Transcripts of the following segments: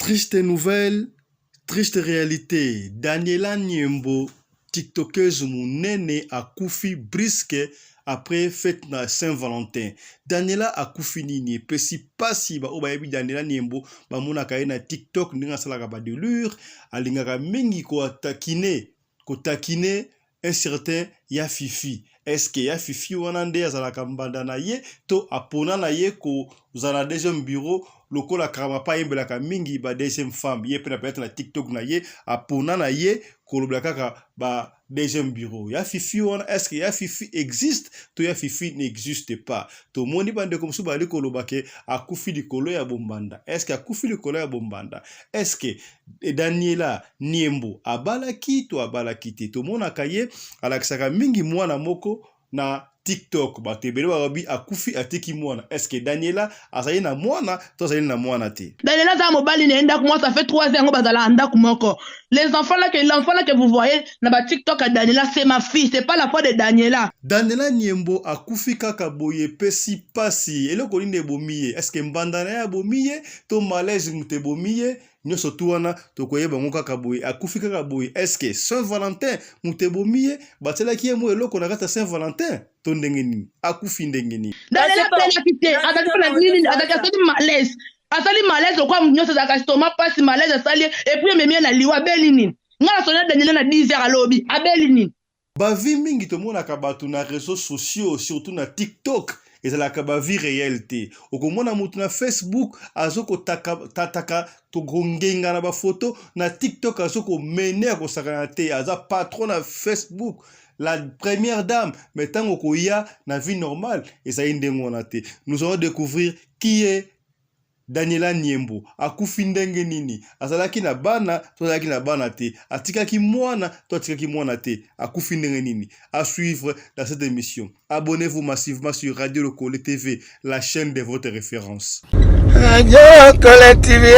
Triste nouvelle, triste réalité. Daniela Niembo, TikTokeuse monene akufi brisque après fête na Saint-Valentin. Daniela akufi nini pesi pasi ba oba yebi Daniela Niembo ba mona kaye na TikTok ninga salaka ba delure alingaka mingi ko takine un certain ya Fifi. Est-ce que ya Fifi wana nde azalaka mbanda na ye to apona na ye ko zala deuxième bureau lokola kama pa yembelaka mingi ba deuxième femme ye pe na peut-être na TikTok na ye apona na ye ko lobla kaka ba deuxième bureau ya Fifi wana est-ce que ya Fifi existe to ya Fifi n'existe pas to moni bande comme so bali ko lobake akufi likolo ya bombanda est-ce que akufi likolo ya bombanda est-ce que Daniela Niembo abalaki to abalaki te to mona kaye alakisaka mingi mwana moko na TikTok batebele babi akufi atiki mwana est-ce que Daniela azali na mwana to azali na mwana te Daniela za mobali nenda kuma ça fait 3 ans bazala anda kumoko les enfants là que l'enfant là que vous voyez na ba TikTok à Daniela c'est ma fille c'est pas la foi de Daniela. Daniela Niembo akufi kaka boye pesi pasi eloko nini bomiye est-ce que mbandana ya bomiye to malaise mute bomiye nyoso tuwana to koyeba ngo kaka boye akufi kaka boye est-ce que Saint-Valentin mute bomiye batela ki mo eloko na kata Saint-Valentin to ndenge nini akufi ndenge nini Daniela plena kite ataka nini ataka soti malaise asali malaise kwa nyoso za customer pasi malaise asali et puis memia na liwa belini ngala sona Daniela na 10h à lobby abelini bavi mingi to mona ka batu na réseaux sociaux surtout na TikTok ezalaka ba vie réalité okomona mutu na Facebook azoko tataka to gongenga na ba photo na TikTok azoko mener ko sakana te aza patron na Facebook la première dame mais tango koya na vie normale et ça indengona te nous allons découvrir qui est Daniela Niembo akufi ndenge nini azalaki na bana to azalaki na bana te atikaki mwana to atikaki mwana te akufi ndenge nini à suivre dans cette émission. Abonnez-vous massivement sur Radio Le Collet TV, la chaîne de votre référence. Radio Collet TV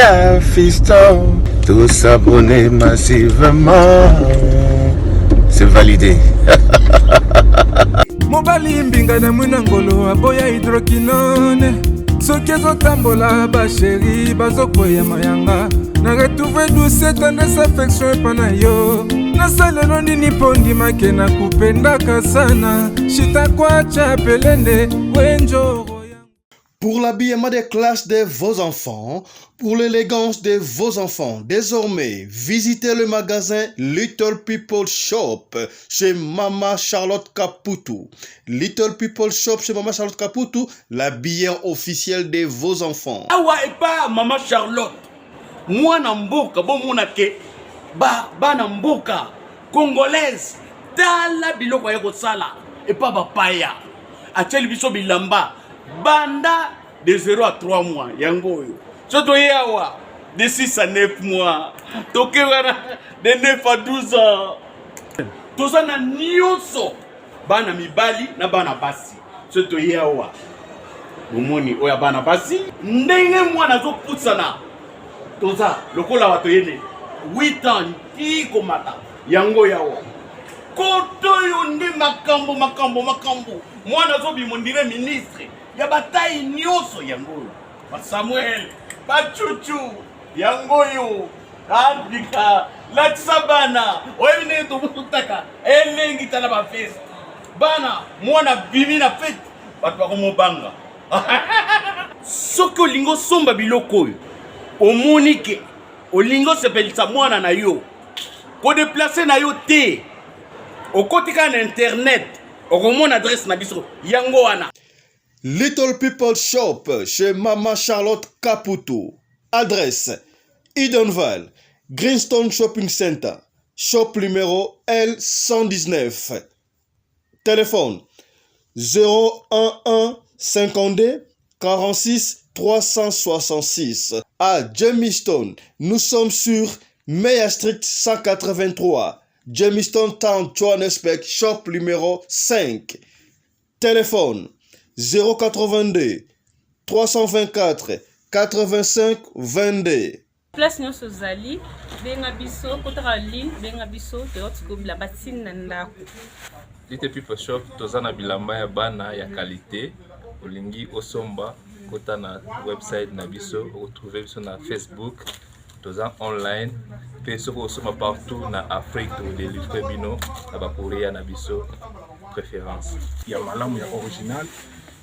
fiston, tous abonnez massivement. C'est validé. Mobali mbinga na munangolo aboya hydroquinone. Soki ezotambola basheri bazokoya mayanga na retrouve douce tendresse affection epana yo nasalelo nini mpo ndimake na kupendaka sana shitakwacha pelende wenjoro. Pour l'habillement des classes de vos enfants, pour l'élégance de vos enfants, désormais, visitez le magasin Little People Shop chez Mama Charlotte Caputo. Little People Shop chez Mama Charlotte Caputo, l'habillement officiel de vos enfants. Awa et pas Mama Charlotte. Moi namboka bon monake ba namboka congolaise tala biloko ya kosala et pas bapaya. Acheli biso bilamba. Banda de 0 à 3 mois, yango yo. Soto yawa de 6 à 9 mois. Toke wana de 9 à 12 ans. Toza na nyonso. Bana mibali na bana basi. Soto yawa. Bomoni oya bana basi. Ndenge mwana zo putsana. Toza lokola wato yene 8 ans iko mata. Yango yawa. Koto yo nde makambo. Mwana zo bimondire ministre. Ya bataille nyoso yango ba Samuel ba Chuchu yango yo andika la tsabana oyine to butaka elengi tala ba fest bana mwana bimi na fete batu ba komobanga soko lingo somba biloko yo omonike olingo sepelisa mwana na yo ko déplacer na yo te okotika na internet okomona adresse na biso yango wana. Little People Shop chez Mama Charlotte Caputo. Adresse Edenval, Greenstone Shopping Center, shop numéro L119. Téléphone 011 52 46 366. À Jamestown, nous sommes sur Meyer Street 183. Jamestown Town, Johannesburg, shop numéro 5. Téléphone 082 324 85 22. Place nyonso zali benga biso kotaka ligne benga biso teotikobila batine na ndako. Little People Shop tozana bilamba ya bana ya qualité olingi osomba kota na website na biso retrouver biso na Facebook toza online pe soki osoma partout na Afrique todélivre bino na bakorea na biso préférence ya malamu ya original.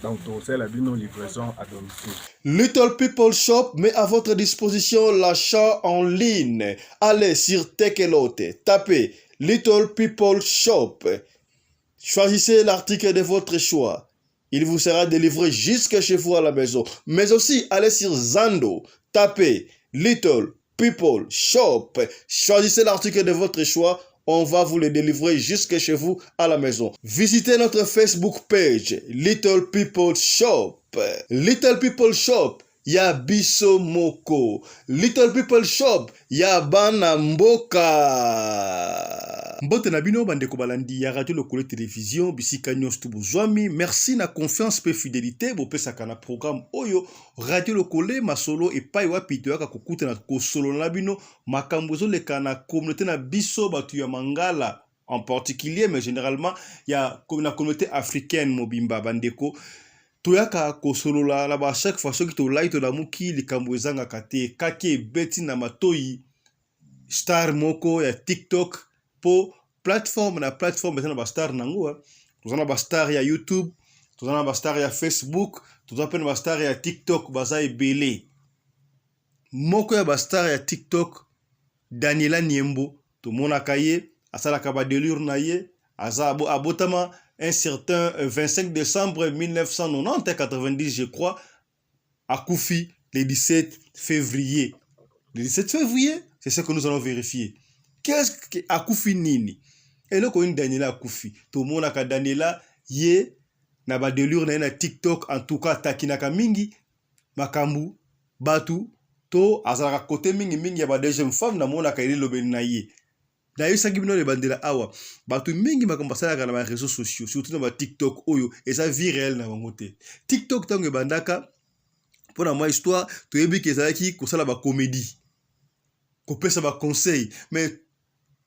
Donc, c'est la livraison à domicile. Little People Shop met à votre disposition l'achat en ligne. Allez sur Tekelote, tapez Little People Shop. Choisissez l'article de votre choix. Il vous sera délivré jusque chez vous à la maison. Mais aussi, allez sur Zando, tapez Little People Shop. Choisissez l'article de votre choix. On va vous le délivrer jusque chez vous à la maison. Visitez notre Facebook page, Little People Shop. Little People Shop, ya biso moko. Little People Shop, ya bana mboka. Mbote na bino bandeko balandi ya radio lokole télévision bisika nyonso tu bozwami. Merci na confiance pe fidélité bopesaka na programme oyo radio lokole masolo epai wapi toyaka kokuta na kosolo na bino makambo ezoleka na communauté na biso batu ya Mangala en particulier, mais généralement ya na communauté africaine mobimba bandeko toyaka kosolola la ba chaque fois soki to light la muki likambo ezanga kate kake beti na matoi star moko ya TikTok po plateforme na plateforme na ba star nango tozana ba star ya YouTube, tozana ba star ya Facebook, tozana ba star ya TikTok baza ebele. Moko ya ba star ya TikTok Daniela Niembo to monaka ye asalaka ba delure na ye aza abotama un certain 25 décembre 1990 je crois à Koufi le 17 février. Le 17 février, c'est ce que nous allons vérifier. Qu'est-ce que Akoufi nini? Et là, quand Daniela Akoufi, tout le monde a Daniela ye na ba delure na TikTok en tout cas takinaka mingi makambu batu to azalaka côté mingi ya ba deuxième femme na mona ka ile lobeni na ye. D'ailleurs ça gibino le bandela awa batu mingi makambo salaka na ba réseaux sociaux surtout na ba TikTok oyo et ça vie réelle na bango te. TikTok tango bandaka pour na moi histoire to yebi ke zalaki ko sala ba comédie ko pesa ba conseil mais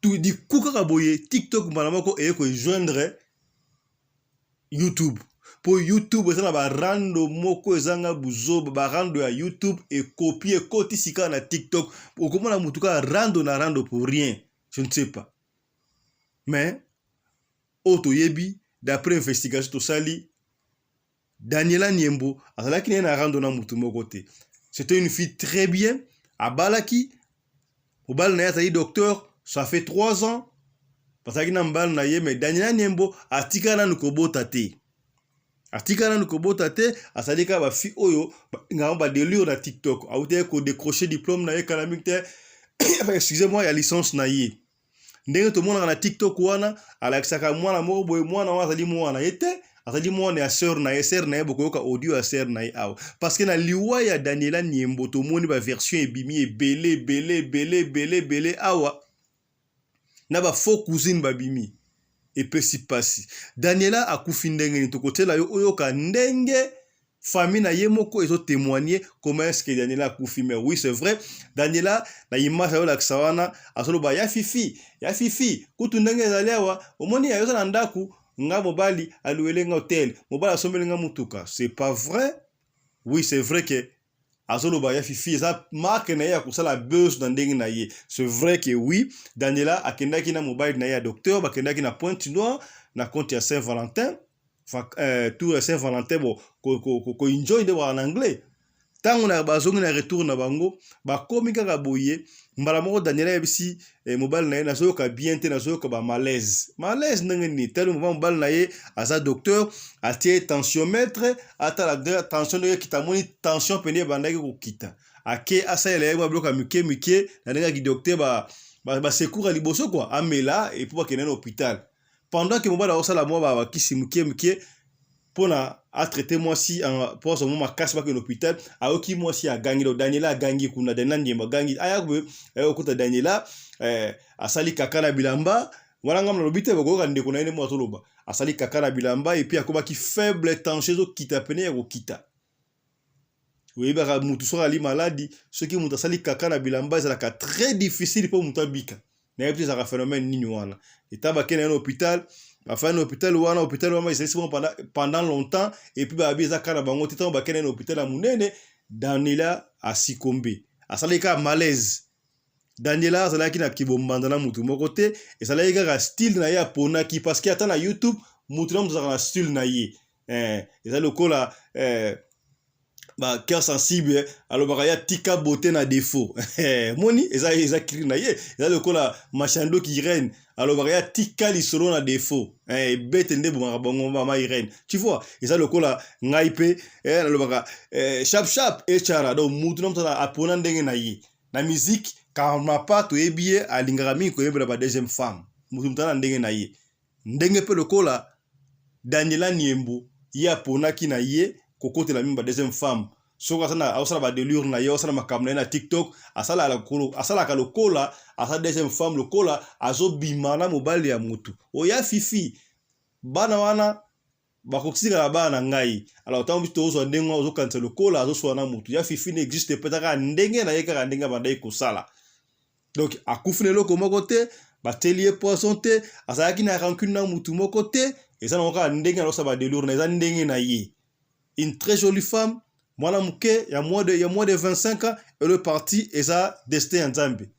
tout di kuka boye TikTok malamako e ko joindre YouTube pour YouTube ça na ba rando moko ezanga buzoba ba rando ya YouTube et copier koti sika na TikTok pour comment la mutuka rando pour rien, je ne sais pas. Mais auto yebi d'après investigation to sali Daniela Niembo azalaki na rando na mutu moko te. C'était une fille très bien à Balaki au bal na ya docteur. Ça fait 3 ans parce que na mbal na ye mais Daniela Niembo atikala nukobota te. Atikala nukobota te asalika ba fi oyo ngamba ba delure na TikTok. Aute ko décrocher diplôme na ye kanamik te. Excusez-moi ya licence na ye. Ndenge to mona na TikTok wana alakisaka mwana moko boy mwana wa azali mwana yete azali mwana ya sœur na ye bokoyoka audio ya sœur na ye awa parce que na liwa ya Daniela Niembo to moni ba version ebimi belé awa na ba faux cousine babimi et pesi pasi Daniela akufi ndenge ni tokotela yo oyoka ndenge famille na ye moko ezo témoigner comment est-ce que Daniela akufi. Mais oui c'est vrai Daniela na image yo la kisawana asoloba ya fifi kutu ndenge zalewa omoni ya yoza na ndaku nga mobali aluelenga hotel mobali asomelenga mutuka. C'est pas vrai. Oui c'est vrai que azoloba ya fifi ça marque na ya kusala buzz dans ndenge na ye. C'est vrai que oui Daniela akendaki na mobile na ya docteur bakendaki na Pointe-Noire na compte ya Saint-Valentin tout Saint-Valentin ko enjoy de en anglais tango na bazongi na retour na bango bakomi kaka boye mbala moko Daniela yebisi mobile na ye nazoyoka bien te nazoyoka ba malaise ndenge ni tellement mobile na ye aza docteur atie tensiomètre ata la tension de kitamoni tension pene bandaki kokita ake asala ye ba bloka mike na ndenge ki docteur ba secours à liboso quoi amela et pour bakena na hôpital pendant que mobile osala mo ba kisi mike pona a traité moi si en pour ce moment casse pas que l'hôpital a oki moi si a gagné le Daniela a gagné kuna Daniela Niembo gagné ayakwe okuta Daniela asali kaka na bilamba wala ngam na lobite bako ka ndeko na ene mo toloba asali kaka na bilamba et puis akoba ki faible tension zo kita pene ya kokita oui ba mutu so ali maladie ce qui mutu asali kaka na bilamba c'est la très difficile pour mutu bika na yepti ça phénomène nini wana etaba kena na hôpital enfin l'hôpital wana il s'est pendant longtemps et puis ba biza kana bango titan ba kena hôpital a munene Daniela a succombé asalika malaise Daniela azalaki na kibombanda na mutu moko te ezalaki kaka style na ye aponaki parce que ata na YouTube mutu na mutu azalaka na style na ye eza lokola cœur sensible alobaka ya tika beauté na défaut moni eza kiri na ye eza lokola machando ki Irene alobaka ya tika lisolo na défaut bete nde bomaka bango mama Irene tu vois eza lokola ngai pe alobaka sharp echara donc mutu na mutu apona ndenge na ye na musique kama pa toyebi ye alingaka mingi koyebela ba deuxième femme mutu mutu na ndenge na ye ndenge pe lokola Daniela Niembo ye aponaki na ye kokotela mimba deuxième femme soko asala ba delure na ye asala makambo na ye na TikTok asalaka lokola asala deuxième femme lokola azobima na mobali ya mutu oya fifi bana wana bakokisika na bana ngai alors tant que ozwa ndenge ozokanisa lokola azoswa na mutu ya fifi n'existe peut-être ndenge na ye kaka ndenge bandai kosala donc akufi na eloko moko te bateli ye poisson te azalaki na rancune na mutu moko te eza na kaka ndenge alosala ba delure na eza ndenge na ye. Une très jolie femme, mwana muke ya moins de 25 ans et le parti eza destin nzambe.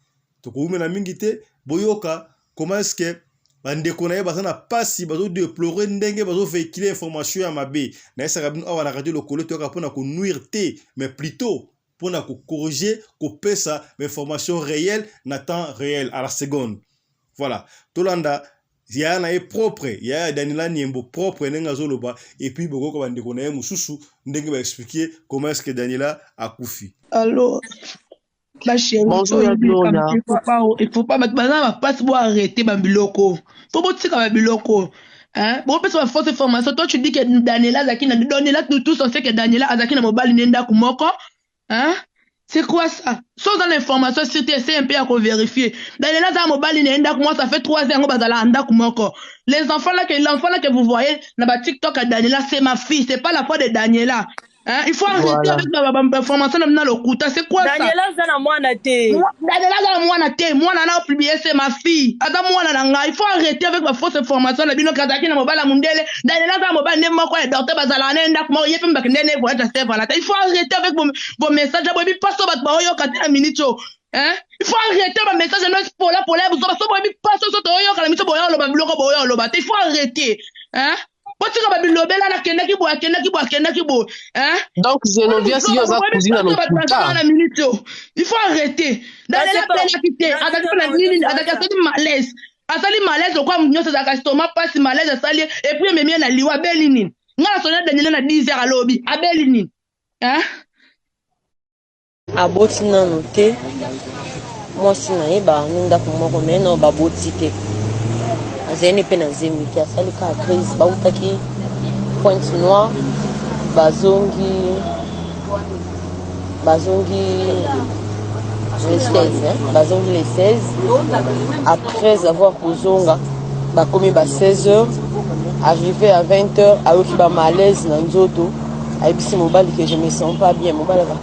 Donc ou mena mingi te boyoka comment est-ce que bandeko na ye bazana pasi bazo déplorer ndenge bazo véhiculer information ya mabe na esa kabino awa na radio lokolo to ka pona ko nuire te mais plutôt pona ko corriger ko pesa information réelle na temps réel à la seconde. Voilà, tolanda ya na ye propre ya Daniela Niembo propre nenga zoloba et puis boko bandeko na ye mususu ndenge ba expliquer comment est-ce que Daniela a kufi. Allô, ma chérie, Bonjour, il faut pas mettre maintenant pas pour arrêter Bambiloko. Faut pas dire Bambiloko. Hein? Bon, parce que fausse information, toi tu dis que Daniela Zakina, Daniela nous tous on sait que Daniela Azakina mobile nenda kumoko. Hein? C'est quoi ça? Sans dans l'information, c'est un peu à vérifier. Daniela Zakina mobile nenda kumoko, ça fait 3 ans bazala anda kumoko. L'enfant là que vous voyez dans ma TikTok à Daniela, c'est ma fille, c'est pas la foi de Daniela. Hein? Il faut arrêter avec la information dans le coup. C'est quoi ça? Daniela Zana Mwana te. Daniela Zana Mwana te. Moi, on a publié, c'est ma fille. Attends, moi, il faut arrêter avec la fausse information. La bino kazaki na mobile mundele. Daniela Zana mobile ne moko e docteur bazala na ndak mo yepe mbakendene pour être chef voilà. Il faut arrêter avec vos messages. Bobi passo bat ba oyo kati na minito. Hein? Il faut arrêter ma message no pour la vous so bobi passo so to oyo kala minito boyo lo ba biloko boyo lo ba. Il faut arrêter. Hein? Donc, Geneviève, si vous avez cousine à l'hôpital. Il faut arrêter. Daniela Penakite, azali malaise. Azali malaise, quoi, nous sommes à l'estomac, pas si malaise, azali, et puis, même, na liwa belinin. Nga la sonne Daniela na 10 heures à lobby, à belinin. Hein? A botina noté. Moi, si na eba, nunda kumoko, mais non, ba botite. Azeni pe na zemi ki asali ka crise bautaki Pointe Noire bazongi les 16 bazongi les 16 après avoir kozonga bakomi ba 16h arrivé à 20h ayoki ba malaise na nzoto ayebisi mobali que je me sens pas bien mobali ba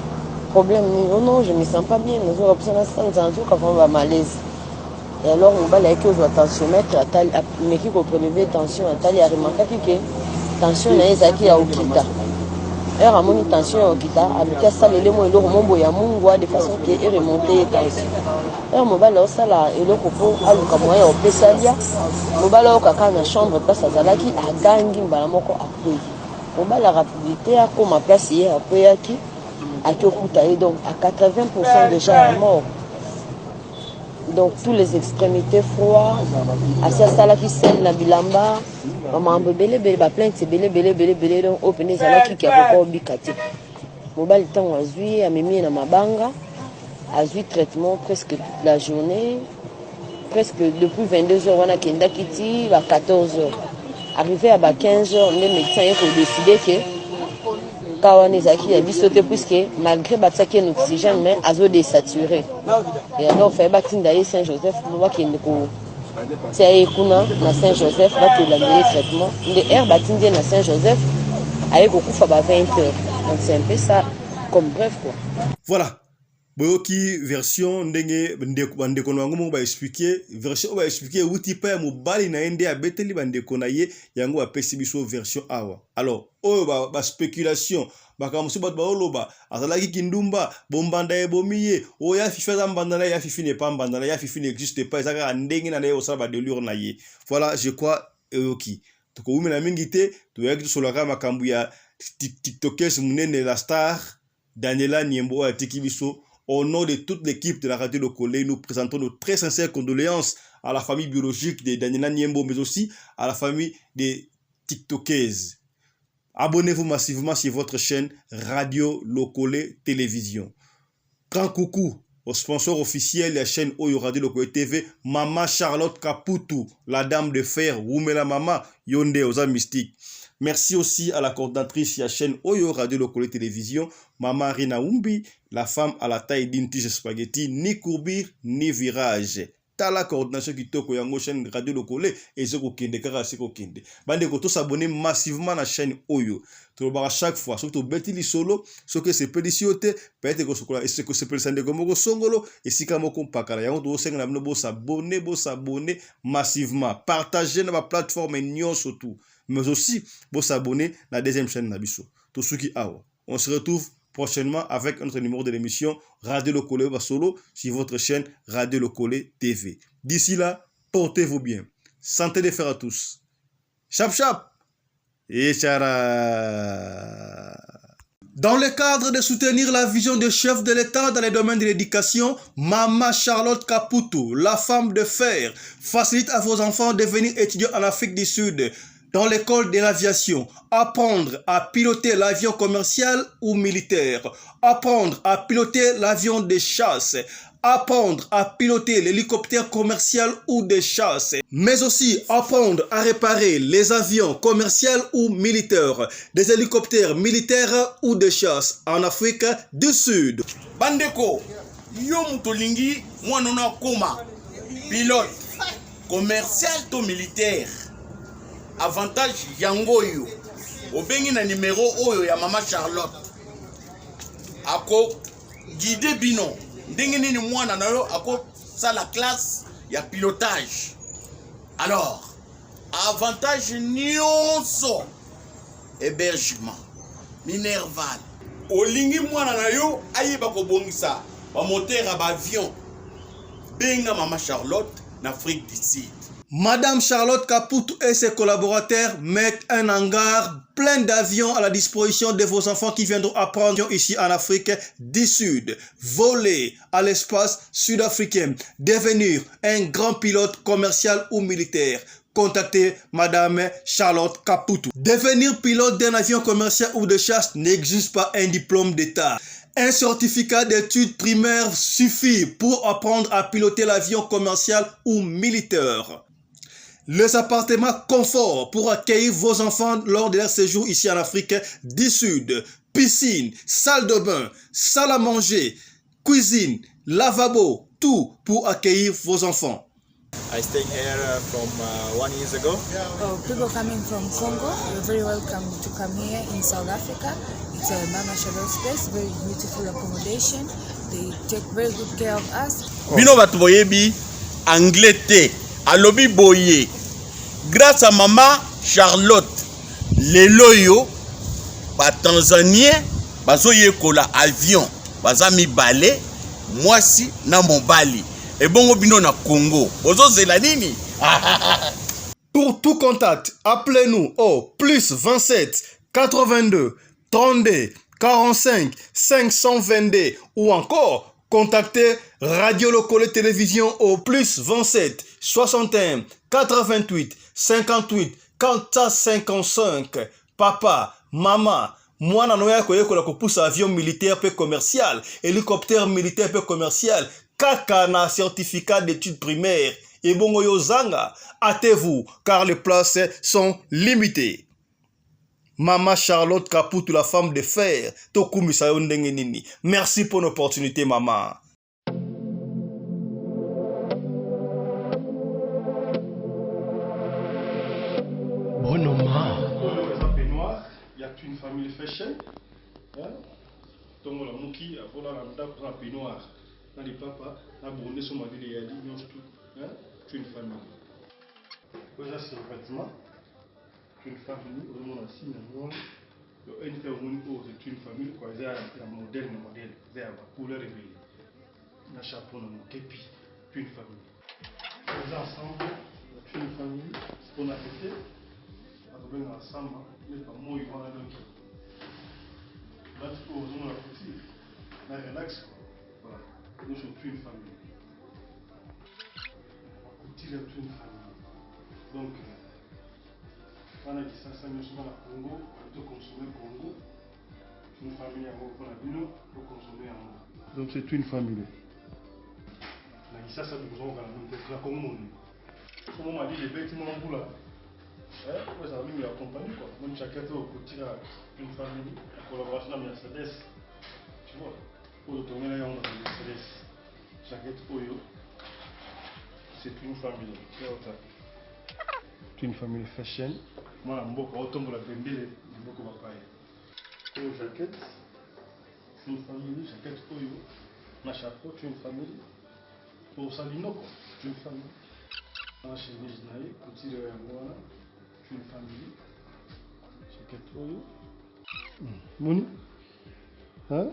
problème non je me sens pas bien nazo ka na sanza nzoka ba malaise. Et alors, on va aller aux tensiomètres, mais qui peut prélever tension, a remarqué que tension est à Okita. Et à mon tension à Okita, à l'occasion, ça les mots et le roman boya mungwa de façon qui est remontée tension. Et on va là, ça là, et le coco, à l'ocamoya au Pessalia, on va là au caca dans la chambre, place à Zalaki, à Gangi, Balamoko, à Pouy. On va la rapidité à comme ma place hier, à Pouyaki, à Kyokuta, et donc à 80% déjà mort. Donc, toutes les extrémités froides, à ça qui scène la bilamba, maman belé, plainte, c'est belé, donc, au pénis, à la qui a pas obligé. Mobile temps à jouer, à mimi dans ma banga, à jouer traitement presque toute la journée, presque depuis 22h, on a Kenda Kiti, à 14h. Arrivé à 15h, les médecins ont décidé que Kawanezaki a bisoté puisque malgré bataki un oxygène mais azo désaturé. Et alors fait batin d'ailleurs Saint-Joseph pour voir qu'il ne peut c'est kuna na Saint-Joseph va te la traitement. Les air batin na Saint-Joseph avec beaucoup fa 20h. Donc c'est un peu ça comme bref quoi. Voilà. boyoki version ndenge bandeko na yango moko baexplike version oyo baexplike euti pa ya mobali na ye nde abeteli bandeko na ye yango bapesi biso version awa. Alors oyo baspéculation makambo mosusu bato baoloba azalaki kindumba bombanda ebomi ye oyo ya fifi aza mbanda na ye ya fifi nepa mbanda na ye ya fifi n'existe pas eza kaka ndenge na ye osala badelure na ye. Voilà, je crois eyoki tokoumela mingi te toyaki tosolaka makambo ya tiktokers munene la star Daniela Niembo atiki biso. Au nom de toute l'équipe de la radio Lokolé, nous présentons nos très sincères condoléances à la famille biologique de Daniela Niembo, mais aussi à la famille des tiktokers. Abonnez-vous massivement sur votre chaîne Radio Lokolé Télévision. Grand coucou au sponsor officiel de la chaîne Oyo Radio Lokolé TV, Maman Charlotte Kaputu, la dame de fer, Woumela Mama, Yonde Oza Mystique. Merci aussi à la coordinatrice de la chaîne Oyo Radio Lokolé Télévision, Maman Rina Umbi, la femme à la taille d'une tige spaghetti, ni courbure, ni virage. T'as la coordination qui toko yango chaîne Radio Lokolé et ce kende kara se kende. Bande ko to s'abonner massivement à la chaîne Oyo. To ba chaque fois surtout beti li solo, ce que c'est pédicioté, peut-être que sokola et ce que c'est persane comme ko songolo et si kamo ko pakala yango to senga na bo s'abonner massivement. Partager na plateforme nyon surtout. Mais aussi, vous s'abonner à la deuxième chaîne Nabiso. Tout ce qui a. On se retrouve prochainement avec un autre numéro de l'émission Radio Lokolé Basolo sur votre chaîne Radio Lokolé TV. D'ici là, portez-vous bien. Santé des fers à tous. Chap chap et chara. Dans le cadre de soutenir la vision du chef de l'État dans les domaines de l'éducation, Maman Charlotte Kaputu, la femme de fer, facilite à vos enfants de devenir étudiants en Afrique du Sud. Dans l'école de l'aviation, apprendre à piloter l'avion commercial ou militaire, apprendre à piloter l'avion de chasse, apprendre à piloter l'hélicoptère commercial ou de chasse, mais aussi apprendre à réparer les avions commerciaux ou militaires, des hélicoptères militaires ou de chasse en Afrique du Sud. Bandeko, yo mutolingi mwanona koma pilote commercial to militaire. Avantage yango yo obengi na numéro oyo ya Maman Charlotte ako guide bino ndenge nini mwana na yo ako sa la classe ya pilotage. Alors avantage nyonso hébergement minerval olingi mwana na yo ayeba ko bongisa ba moteur ya ba avion benga Maman Charlotte na Afrique du Sud. Madame Charlotte Kaputu et ses collaborateurs mettent un hangar plein d'avions à la disposition de vos enfants qui viendront apprendre ici en Afrique du Sud. Voler à l'espace sud-africain, devenir un grand pilote commercial ou militaire. Contactez Madame Charlotte Kaputu. Devenir pilote d'un avion commercial ou de chasse n'exige pas un diplôme d'État. Un certificat d'études primaires suffit pour apprendre à piloter l'avion commercial ou militaire. Les appartements confort pour accueillir vos enfants lors de leur séjour ici en Afrique du Sud. Piscine, salle de bain, salle à manger, cuisine, lavabo, tout pour accueillir vos enfants. I stayed here from 1 year ago. Oh, people coming from Congo, you're very welcome to come here in South Africa. It's a Mama Charlotte space, very beautiful accommodation. They take very good care of us. Bino batu boyebi anglais te, alobi boye. Grâce à Maman Charlotte, lelo yo ba Tanzanien bazoye kola avion, bazami balé, mwasi na mobali. Et bon bino na Congo. Bozo zela nini? Pour tout contact, appelez-nous au plus 27 82 32 45 522 ou encore contactez Radio Lokolé Télévision au plus 27 61 88 58 455. Papa, maman, mwana noya koyekola kopusa avion militaire pe commercial, hélicoptère militaire pe commercial, kaka na certificat d'études primaires. Et bongo yozanga, hâtez-vous car les places sont limitées. Maman Charlotte Kaputu, la femme de fer, Tokumi Sayondenge Nini. Merci pour l'opportunité, maman. Bonoma. Il y a une famille fashion. Tongo la muki, à vola lambda pour un peignoir. Dans les papas, la bonne sur ma ville et Ali, non, tu es une famille. Déjà, c'est le vêtement. Tu es une famille, au moins, si, non, une famille, quoi, c'est un modèle, c'est un couleur révélée. Un chapeau, un képi, tu es une famille. Les ensemble, tu es une famille, c'est qu'on a fait, on a ensemble, mais pas moi, il va aller. Là, tu peux oser la petite, la relax, voilà. Nous sommes plus une famille. On continue d'être une famille. Donc, on a dit ça, nous sommes à Congo, on peut consommer Congo. Une famille à vous, pour consommer à moi. Donc, c'est une famille. On a dit ça, nous avons la Congo. Comment on m'a dit les bêtements en bout là? Ouais, ça va nous accompagner quoi. Même chacun au côté d'une famille, en collaboration avec Mercedes. Tu vois, pour le tourner là, on a Mercedes. Chacun Oyo, c'est une famille. C'est une famille fashion. Moi, je suis autant la bembele, je suis papaye. Pour jaquette, c'est une famille. Jaquette Oyo, ma chapeau, c'est une famille. Pour Salinoko, c'est une famille. Ma chemise naïe, petit de Angola. Une famille. C'est Oyo. Moni. Hein?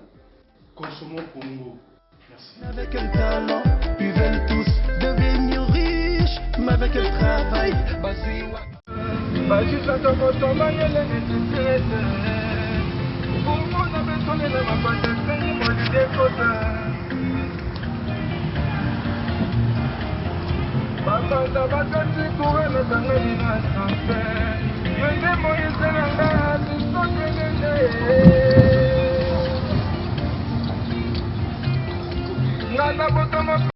Consommons Congo. Merci. Avec un talent, ils veulent tous devenir riches, mais avec un travail.